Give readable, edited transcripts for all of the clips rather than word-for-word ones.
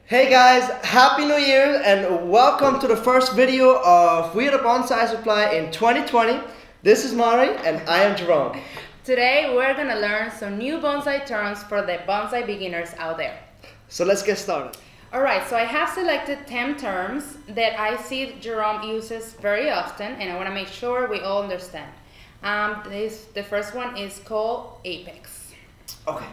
Hey guys, Happy New Year and welcome to the first video of We Are the Bonsai Supply in 2020. This is Mari and I am Jerome. Today we're going to learn some new bonsai terms for the bonsai beginners out there. So let's get started. Alright, so I have selected 10 terms that I see Jerome uses very often and I want to make sure we all understand. The first one is called apex. Okay,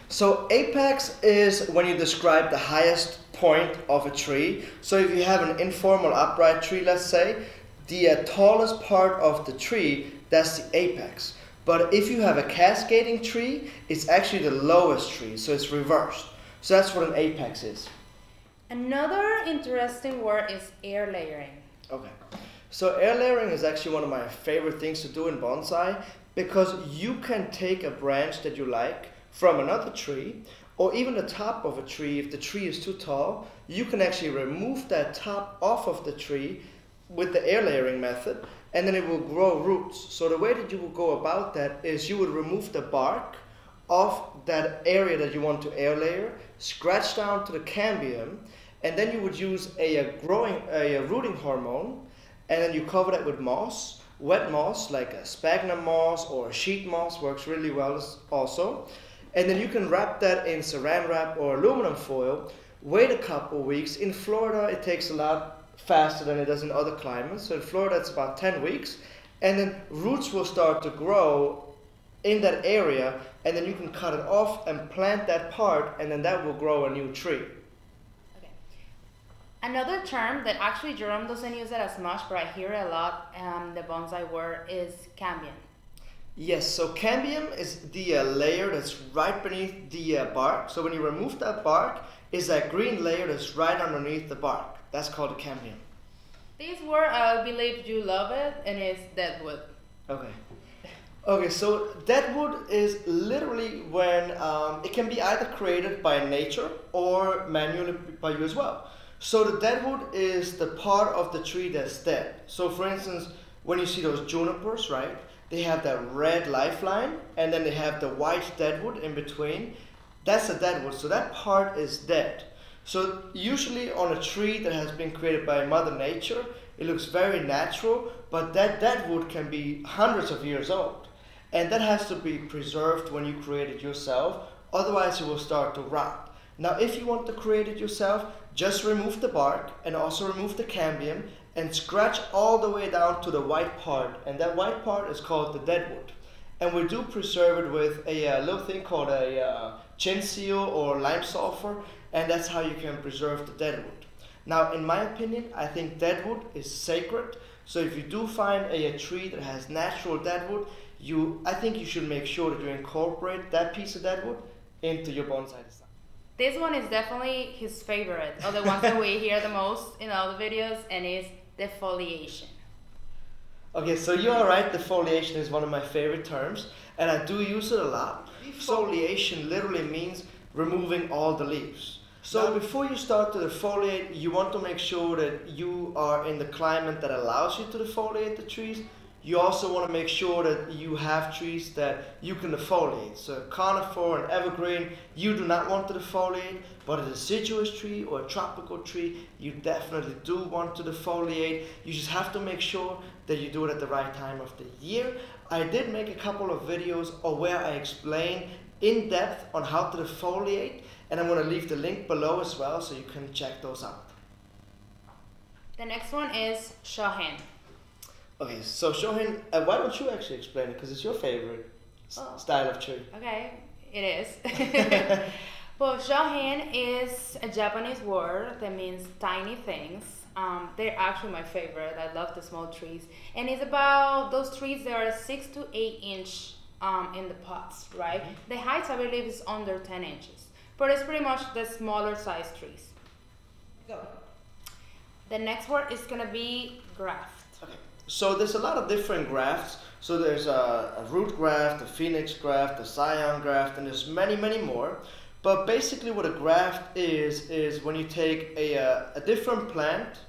so apex is when you describe the highest point of a tree. So if you have an informal upright tree, let's say, the tallest part of the tree, that's the apex. But if you have a cascading tree, it's actually the lowest tree, so it's reversed. So that's what an apex is. Another interesting word is air layering. Okay, so air layering is actually one of my favorite things to do in bonsai because you can take a branch that you like from another tree or even the top of a tree. If the tree is too tall, you can actually remove that top off of the tree with the air layering method and then it will grow roots. So the way that you will go about that is you would remove the bark of that area that you want to air layer, scratch down to the cambium, and then you would use a rooting hormone, and then you cover that with moss, wet moss like a sphagnum moss or a sheet moss works really well also. And then you can wrap that in saran wrap or aluminum foil, wait a couple weeks. In Florida it takes a lot faster than it does in other climates, so in Florida it's about 10 weeks, and then roots will start to grow in that area, and then you can cut it off and plant that part, and then that will grow a new tree. Okay. Another term that actually Jerome doesn't use it as much, but I hear it a lot, the bonsai word, is cambium. Yes, so cambium is the layer that's right beneath the bark. So when you remove that bark, is that green layer that's right underneath the bark. That's called a cambium. This word, I believe you love it, and it's deadwood. Okay. Okay, so deadwood is literally when it can be either created by nature or manually by you as well. So the deadwood is the part of the tree that's dead. So for instance, when you see those junipers, right? They have that red lifeline and then they have the white deadwood in between. That's the deadwood, so that part is dead. So usually on a tree that has been created by Mother Nature, it looks very natural, but that deadwood can be hundreds of years old. And that has to be preserved when you create it yourself, otherwise it will start to rot. Now if you want to create it yourself, just remove the bark and also remove the cambium and scratch all the way down to the white part, and that white part is called the deadwood. And we do preserve it with a little thing called a chin seal or lime sulfur, and that's how you can preserve the deadwood. Now in my opinion, I think deadwood is sacred, so if you do find a tree that has natural deadwood, I think you should make sure that you incorporate that piece of deadwood into your bonsai design. This one is definitely his favorite, or the ones that we hear the most in all the videos, and is defoliation. Okay, so you're right, defoliation is one of my favorite terms, and I do use it a lot. Defoliation literally means removing all the leaves. So before you start to defoliate, you want to make sure that you are in the climate that allows you to defoliate the trees. You also want to make sure that you have trees that you can defoliate. So conifer and evergreen, you do not want to defoliate, but a deciduous tree or a tropical tree, you definitely do want to defoliate. You just have to make sure that you do it at the right time of the year. I did make a couple of videos where I explain in depth on how to defoliate, and I'm going to leave the link below as well so you can check those out. The next one is Shohin. Okay, so Shohin, why don't you actually explain it, because it's your favorite style of tree. Okay, it is. Well, Shohin is a Japanese word that means tiny things. They're actually my favorite. I love the small trees. And it's about those trees that are 6 to 8 inch in the pots, right? Mm-hmm. The height, I believe, is under 10 inches. But it's pretty much the smaller size trees. Go. The next word is going to be graft. Okay. So there's a lot of different grafts. So there's a root graft, a phoenix graft, a scion graft, and there's many, many more. But basically what a graft is when you take a different plant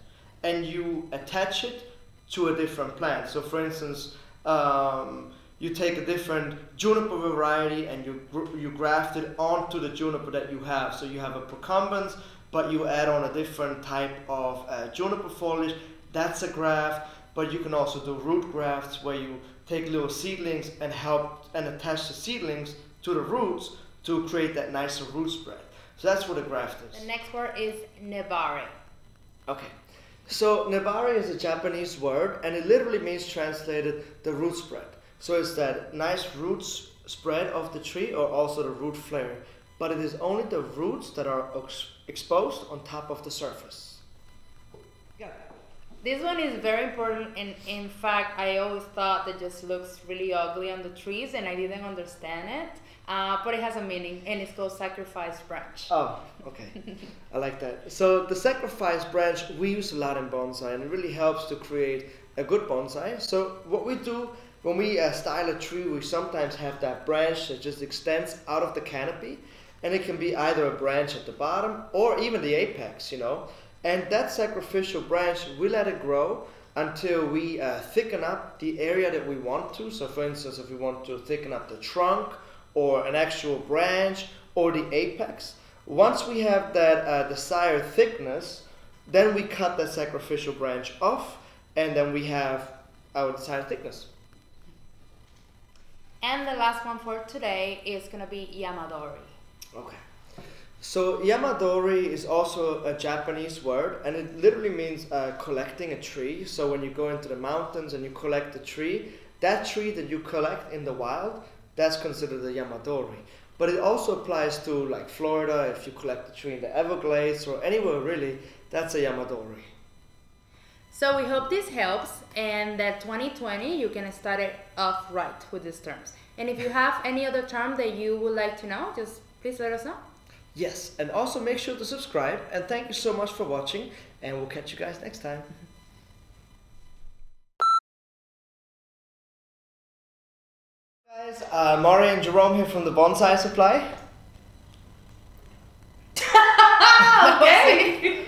and you attach it to a different plant. So for instance, you take a different juniper variety and you graft it onto the juniper that you have. So you have a procumbens but you add on a different type of juniper foliage. That's a graft. But you can also do root grafts where you take little seedlings and attach the seedlings to the roots to create that nicer root spread. So that's what a graft is. The next word is Nebari. Okay. So Nebari is a Japanese word, and it literally means translated the root spread. So it's that nice root spread of the tree, or also the root flare. But it is only the roots that are exposed on top of the surface. Yeah. This one is very important, and in fact, I always thought that just looks really ugly on the trees, and I didn't understand it. But it has a meaning, and it's called sacrifice branch. Oh, okay. I like that. So the sacrifice branch we use a lot in bonsai, and it really helps to create a good bonsai. So what we do when we style a tree, we sometimes have that branch that just extends out of the canopy, and it can be either a branch at the bottom or even the apex, you know. And that sacrificial branch, we let it grow until we thicken up the area that we want to. So for instance, if we want to thicken up the trunk, or an actual branch, or the apex. Once we have that desired thickness, then we cut that sacrificial branch off, and then we have our desired thickness. And the last one for today is going to be Yamadori. Okay. So Yamadori is also a Japanese word, and it literally means collecting a tree. So when you go into the mountains and you collect a tree, that tree that you collect in the wild, that's considered a Yamadori. But it also applies to like Florida. If you collect a tree in the Everglades or anywhere really, that's a Yamadori. So we hope this helps, and that 2020 you can start it off right with these terms. And if you have any other term that you would like to know, just please let us know. Yes, and also make sure to subscribe, and thank you so much for watching, and we'll catch you guys next time. Guys, Mari and Jerome here from the Bonsai Supply. Okay.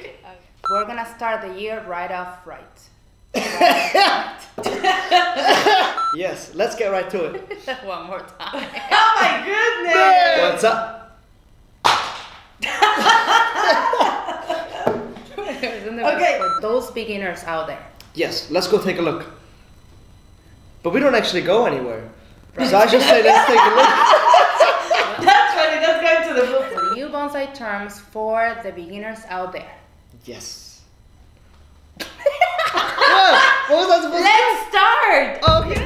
We're gonna start the year right off right. Yes, let's get right to it. One more time. Oh my goodness! What's up? Okay. For those beginners out there. Yes, let's go take a look. But we don't actually go anywhere. So I just say let's take a look. That's funny, that's going to the book. For you bonsai terms for the beginners out there. Yes. What was that supposed to Let's start! Okay.